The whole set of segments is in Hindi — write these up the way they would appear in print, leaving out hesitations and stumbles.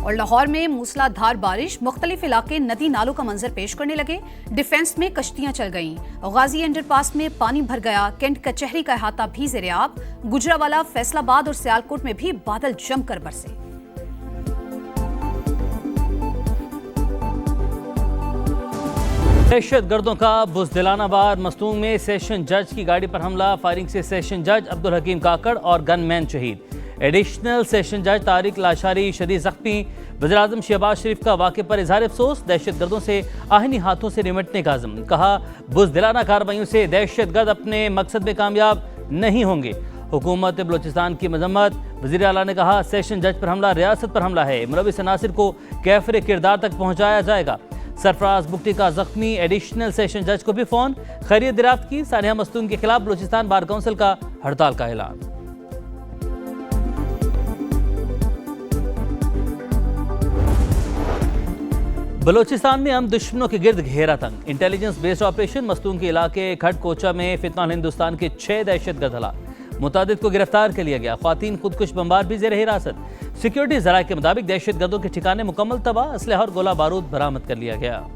और लाहौर में मूसलाधार बारिश, मुख्तलिफ इलाके नदी नालों का मंजर पेश करने लगे। डिफेंस में कश्तियां चल गईं। गाजी अंडरपास में पानी भर गया। कैंट कचहरी का अहाता भी ज़ेर-ए-आब। गुजरावाला, फैसलाबाद और सियालकोट में भी बादल जमकर बरसे। दहशत गर्दों का बुज़दिलाना वार। मस्तूंग में सेशन जज की गाड़ी पर हमला, फायरिंग से सेशन जज अब्दुल हकीम काकड़ और गनमैन शहीद। एडिशनल सेशन जज तारिक लाशारी शदीद जख्मी। वज़ीर-ए-आज़म शहबाज शरीफ का वाक़े पर इज़हार अफसोस। दहशत गर्दों से आहनी हाथों से निमटने का आज़म। कहा, बुज़दिलाना कार्रवाइयों से दहशत गर्द अपने मकसद में कामयाब नहीं होंगे। हुकूमत बलोचिस्तान की मजम्मत। वज़ीर आला ने कहा, सेशन जज पर हमला रियासत पर हमला है। मुलविस अनासिर को कैफरे किरदार तक पहुँचाया जाएगा। सरफराज बुगटी का जख्मी। एडिशनल सेशन जज को भी फोन। खैरियत दरियाफ्त की। सानिया मस्तूंग के खिलाफ बलोचिस्तान बार काउंसिल का हड़ताल का ऐलान। बलोचिस्तान में हम दुश्मनों के गिर्द घेरा तंग। Intelligence based operation. मस्तूंग के इलाके खट कोचा में फितनाल हिंदुस्तान के 6 दहशतगर्द हलाक। मुतादिद को गिरफ्तार कर लिया गया। ख्वातीन खुदकुश बमबार भी ज़ेर हिरासत। सिक्योरिटी ज़राए के मुताबिक दहशतगर्दों के ठिकाने मुकम्मल तबाह। असलहा और गोला बारूद बरामद कर लिया गया।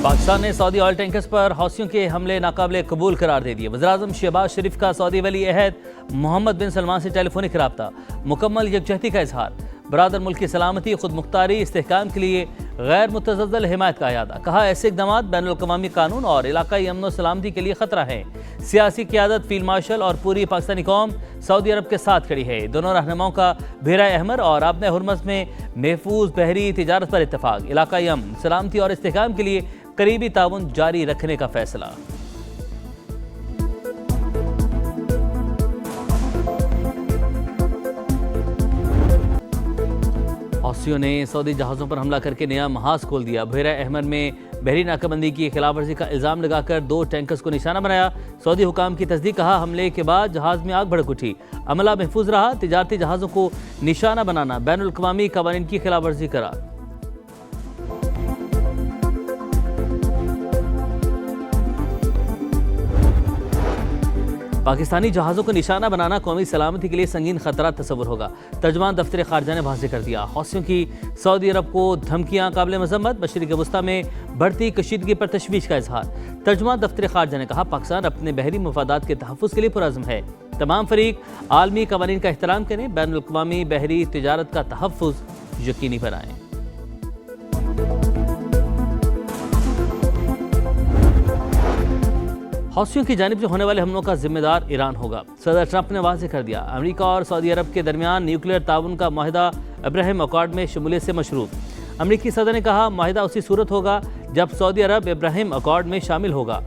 पाकिस्तान ने सऊदी ऑयल टैंकर्स पर हौसियों के हमले नाकाबिले कबूल करार दे दिए। वज़ीर-ए-आज़म शहबाज शरीफ का सऊदी वली अहद मोहम्मद बिन सलमान से टेलीफोनिक रब्ता। मुकम्मल यकजहती का इजहार। बरादर मुल्क की सलामती, खुद मुख्तारी, इस्तेहकाम के लिए गैर मुतज़ल्ज़ल हिमायत का अयादा। कहा, ऐसे इक़दामात बैनुल-अक़वामी कानून और इलाकाई अमन व सलामती के लिए खतरा है। सियासी क़यादत, फील्ड मार्शल और पूरी पाकिस्तानी कौम सऊदी अरब के साथ खड़ी है। दोनों रहनुमाओं का बहरा अहमर और आबने हुर्मस में महफूज बहरी तिजारत पर इत्तफाक। इलाकाई अमन, सलामती और इस्तेहकाम के लिए करीबी ताउन जारी रखने का फैसला। हौसियों ने सऊदी जहाज़ों पर हमला करके नया महाज खोल दिया। बहरा अहमर में बहरी नाकाबंदी की खिलाफवर्जी का इल्ज़ाम लगाकर 2 टैंकर्स को निशाना बनाया। सऊदी हुकाम की तस्दीक। कहा, हमले के बाद जहाज़ में आग भड़क उठी। अमला महफूज रहा। तिजारती जहाज़ों को निशाना बनाना बैनुल-अक़वामी कवानीन की खिलाफवर्जी करार। पाकिस्तानी जहाज़ों को निशाना बनाना कौमी सलामती के लिए संगीन खतरा तस्वुर होगा। तर्जुमान दफ्तर खारजा ने वाज़ेह कर दिया। हौसियों की सऊदी अरब को धमकियां काबिल मज़म्मत। मशरिक़ वस्ता में बढ़ती कशीदगी पर तशवीश का इजहार। तर्जुमान दफ्तर खारजा ने कहा, पाकिस्तान अपने बहरी मफादात के तहफ़्फ़ुज़ के लिए पुरअज़्म है। तमाम फरीक आलमी कवानीन का एहतराम करें। बैनुल-अक़वामी बहरी तिजारत का तहफ़्फ़ुज़ यकीनी बनाएं। हौसियों की जानिब से होने वाले हमलों का जिम्मेदार ईरान होगा। सदर ट्रंप ने वाज़ेह कर दिया। अमेरिका और सऊदी अरब के दरमियान न्यूक्लियर ताउन का माहिदा इब्राहिम अकॉर्ड में शमूलियत से मशरूत। अमेरिकी सदर ने कहा, माहिदा उसी सूरत होगा जब सऊदी अरब इब्राहिम अकॉर्ड में शामिल होगा।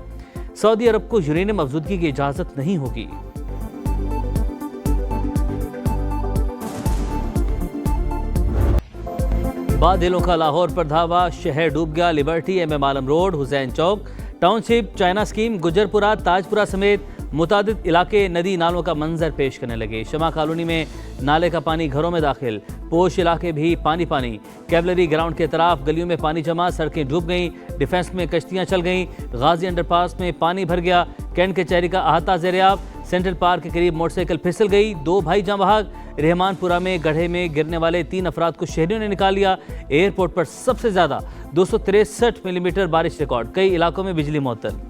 सऊदी अरब को यूरेनियम अफजूदगी की इजाज़त नहीं होगी। बादलों का लाहौर पर धावा। शहर डूब गया। Liberty, MM Alam road, Hussain Chowk, township, China scheme, Gujjarpura, Tajpura समेत मुतादिद इलाके नदी नालों का मंजर पेश करने लगे। शमा कॉलोनी में नाले का पानी घरों में दाखिल। पोश इलाके भी पानी पानी। कैवलरी ग्राउंड के तरफ गलियों में पानी जमा। सड़कें डूब गईं। डिफेंस में कश्तियां चल गईं। गाजी अंडरपास में पानी भर गया। कैंट कचहरी का अहाता ज़ेर-ए-आब। सेंट्रल पार्क के करीब मोटरसाइकिल फिसल गई। 2 भाई जाँ बहक। रहमानपुरा में गड्ढे में गिरने वाले 3 अफराद को शहरियों ने निकाल लिया। एयरपोर्ट पर सबसे ज्यादा 263 मिलीमीटर बारिश रिकॉर्ड। कई इलाकों में बिजली मुअत्तल।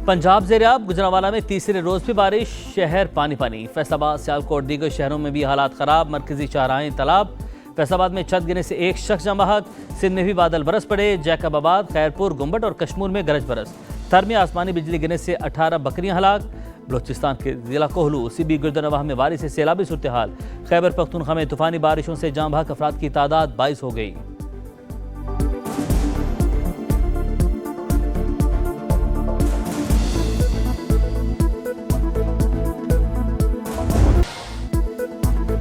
पंजाब ज़ेर-ए-आब। गुजरावाला में तीसरे रोज भी बारिश। शहर पानी पानी। फैसलाबाद, सियालकोट, दीगर शहरों में भी हालात खराब। मरकजी शाहराहें तालाब। फैसलाबाद में छत गिरने से 1 शख्स जाँ बहक। सिंध में भी बादल बरस पड़े। जैकबाबाद, खैरपुर, गुम्बट और कश्मीर में गरज बरस। थर में आसमानी बिजली गिरने से 18 बकरियां हलाक। बलोचिस्तान के जिला कोहलू, सीबी गुर्दनवाह में बारिश से सैलाबी सूरत हाल। खैबर पख्तूनख्वा में तूफानी बारिशों से जाँ बहक अफराद की तादाद 22 हो गई।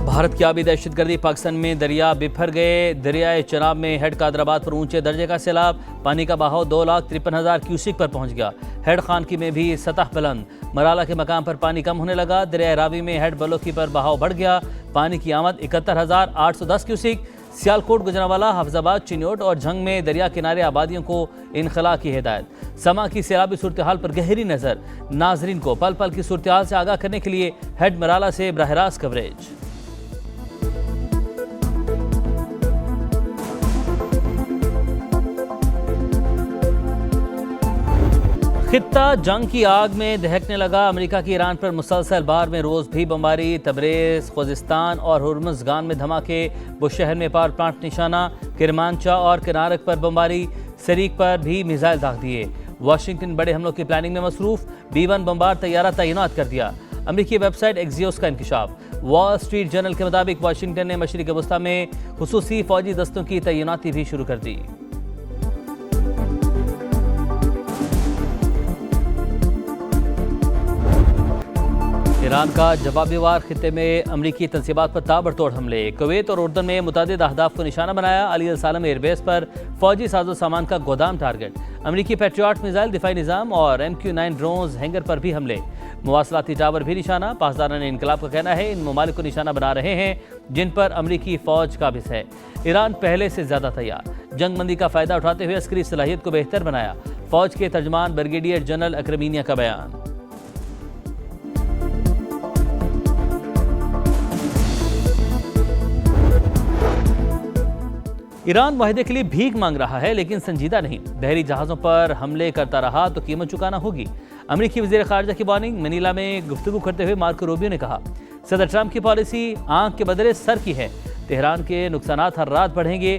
भारत की आबी दहशतगर्दी। पाकिस्तान में दरिया बिफर गए। दरियाए चनाब में हेड कादराबाद पर ऊंचे दर्जे का सैलाब। पानी का बहाव 2,53,000 क्यूसिक पर पहुंच गया। हेड खानकी में भी सतह बुलंद। मराला के मकाम पर पानी कम होने लगा। दरिया रावी में हेड बलोकी पर बहाव बढ़ गया। पानी की आमद 71,810 क्यूसिक। सियालकोट, गुजरांवाला, हाफिजाबाद, चिन्योट और झंग में दरिया किनारे आबादियों को इनखला की हिदायत। समा की सैलाबी सूरत हाल पर गहरी नजर, नाजरीन को पल पल की सूरत हाल से आगाह करने के लिए हेड मराला से बराह रास्त कवरेज। खित्ता जंग की आग में दहकने लगा। अमेरिका की ईरान पर मुसलसल बार में रोज भी बमबारी। तबरेज, खुजिस्तान और हुर्मुज़गान में धमाके। बुशहर में पावर प्लांट निशाना। किरमानचा और किनारक पर बमबारी। सरीक पर भी मिसाइल दाग दिए। वाशिंगटन बड़े हमलों की प्लानिंग में मसरूफ। B-1 बमबार तैयारा तैनात कर दिया। अमेरिकी वेबसाइट एक्सियोस का इंकशाफ। वॉल स्ट्रीट जर्नल के मुताबिक वाशिंगटन ने मशरिक़ वस्ता में खुसूसी फौजी दस्तों की तैनाती भी शुरू कर दी। ईरान का जवाबी वार। खित्ते में अमरीकी तंसीबात पर ताबड़तोड़ हमले। कुवैत और उर्दन में मुतादिद अहदाफ को निशाना बनाया। अली अल सालम एयरबेस पर फौजी साजो सामान का गोदाम टारगेट। अमरीकी पेट्रियट मिसाइल दिफाई निज़ाम और MQ-9 ड्रोन्स हैंगर पर भी हमले। मवासलाती टावर भी निशाना। पासदारान इनकलाब का कहना है इन ममालिक को निशाना बना रहे हैं जिन पर अमरीकी फौज काबिज है। ईरान पहले से ज्यादा तैयार। जंगबंदी का फायदा उठाते हुए अस्करी सलाहियत को बेहतर बनाया। फौज के तर्जमान ब्रिगेडियर जनरल अक्रमीनिया का बयान। ईरान मुआहदे के लिए भीख मांग रहा है लेकिन संजीदा नहीं। बहरी जहाज़ों पर हमले करता रहा तो कीमत चुकाना होगी। अमेरिकी वज़ीर ख़ारिजा की वार्निंग। मनीला में गुफ्तगू करते हुए मार्को रूबियो ने कहा सदर ट्रंप की पॉलिसी आंख के बदले सर की है। तेहरान के नुकसानात हर रात बढ़ेंगे।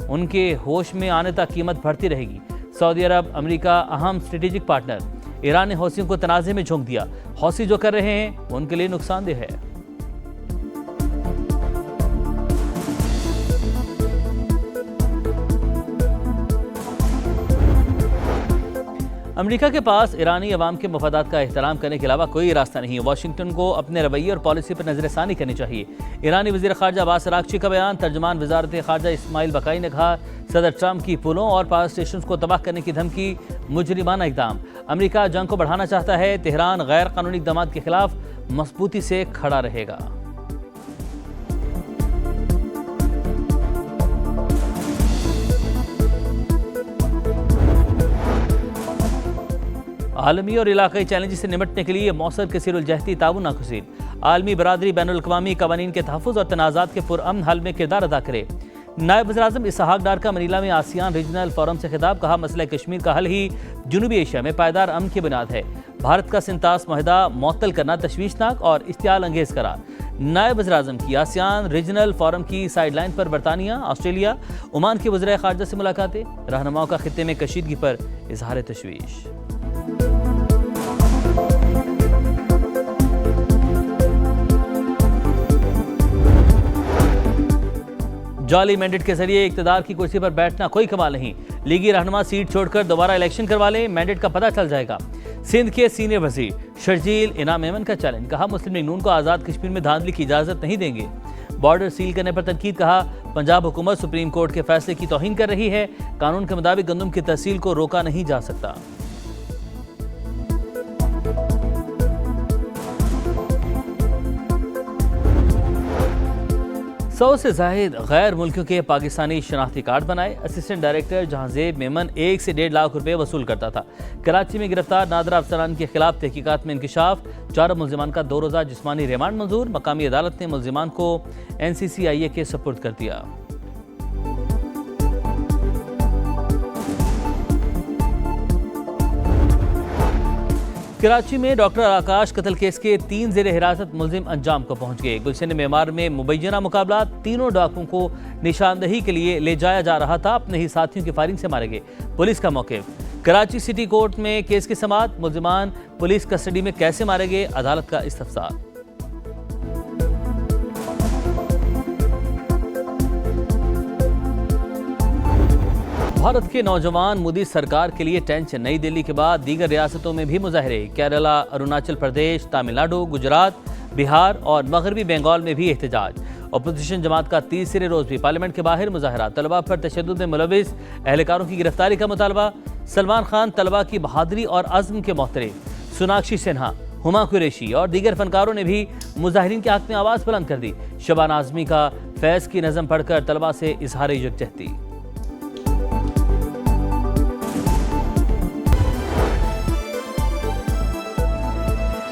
उनके होश में आने तक कीमत बढ़ती रहेगी। सऊदी अरब अमेरिका अहम स्ट्रेटेजिक पार्टनर। ईरान ने हौसियों को तनाज़े में झोंक दिया। हौसी जो कर रहे हैं उनके लिए नुकसानदेह है। अमेरिका के पास ईरानी अवाम के मफादात का एहतराम करने के अलावा कोई रास्ता नहीं है। वाशिंगटन को अपने रवैये और पॉलिसी पर नजरसानी करनी चाहिए। ईरानी वज़ीर ख़ारिजा अब्बास अराग़ची का बयान। तर्जमान वज़ारत ख़ारिजा इस्माइल बकाई ने कहा सदर ट्रंप की पुलों और पावर स्टेशन को तबाह करने की धमकी मुजरिमाना इक़दाम। अमेरिका जंग को बढ़ाना चाहता है। तेहरान गैर कानूनी इक़दामात के खिलाफ मजबूती से खड़ा रहेगा। आलमी और इलाकाई चैलेंज से निपटने के लिए मौसर कसीरुल-जहती ताउन नागुज़ीर। आलमी बरादरी बैनुल-अक़वामी क़वानीन के तहफ़्फ़ुज़ और तनाज़ात के पुरअमन हल में किरदार अदा करे। नायब वज़ीर-ए-आज़म इसहाक डार का मनीला में आसियान रीजनल फोरम से खिताब। कहा मसला कश्मीर का हल ही जनूबी एशिया में पायदार अमन की बुनियाद है। भारत का सिंतास मुआहदा मुअत्तल करना तशवीशनाक और इश्तियाल अंगेज़ करार। नायब वज़ीर-ए-आज़म की आसियान रीजनल फोरम की साइडलाइन पर बरतानिया, ऑस्ट्रेलिया, ओमान के वज़ीर ख़ारिजा से मुलाकातें। रहनुमाओं का खित्ते में कशीदगी पर इजहार तशवीश। जाली मैंडेट के जरिए इक़्तिदार की कुर्सी पर बैठना कोई कमाल नहीं। लीगी रहनुमा सीट छोड़कर दोबारा इलेक्शन करवा लें, मैंडेट का पता चल जाएगा। सिंध के सीनियर वजीर शर्जील इनाम मेमन का चैलेंज। कहा मुस्लिम लीग नून को आज़ाद कश्मीर में धांधली की इजाज़त नहीं देंगे। बॉर्डर सील करने पर तनकीद। कहा पंजाब हुकूमत सुप्रीम कोर्ट के फैसले की तौहीन कर रही है। कानून के मुताबिक गंदम की तहसील को रोका नहीं जा सकता। 100 से जायद गैर मुल्कियों के पाकिस्तानी शनाख्ती कार्ड बनाए। असिस्टेंट डायरेक्टर जहांजेब मेमन 1 से 1.5 लाख रुपए वसूल करता था। कराची में गिरफ्तार नादरा अफसरान के खिलाफ तहकीकात में इंकशाफ। 4 मुल्जिमान का 2 रोज़ा जिस्मानी रिमांड मंजूर। मकामी अदालत ने मुल्जिमान को NCCIA के सुपुर्द कर दिया। कराची में डॉक्टर आकाश कत्ल केस के 3 ज़ेर हिरासत मुल्जिम अंजाम को पहुंच गए। गुलशन मेमार में मुबैना मुकाबला। तीनों डाकुओं को निशानदही के लिए ले जाया जा रहा था। अपने ही साथियों की फायरिंग से मारे गए। पुलिस का मौक़िफ़। कराची सिटी कोर्ट में केस की समाअत। मुल्जिमान पुलिस कस्टडी में कैसे मारे गए, अदालत का इस्तफसार। भारत के नौजवान मोदी सरकार के लिए टेंशन। नई दिल्ली के बाद दीगर रियासतों में भी मुजाहरे। केरला, अरुणाचल प्रदेश, तमिलनाडु, गुजरात, बिहार और मगरबी बंगाल में भी एहतजाज। अपोजिशन जमात का तीसरे रोज भी पार्लियामेंट के बाहर मुजाहरा। तलबा पर तशद्दुद में मुलविस एहलकारों की गिरफ्तारी का मुतालबा। सलमान खान तलबा की बहादुरी और अज़्म के मोहतरम। सोनाक्षी सिन्हा हुमा कुरैशी और दीगर फनकारों ने भी मुजाहिरीन के हक में आवाज़ बुलंद कर दी। शबाना आज़मी का फैज़ की नज़म पढ़कर तलबा से इजहार यकजहती।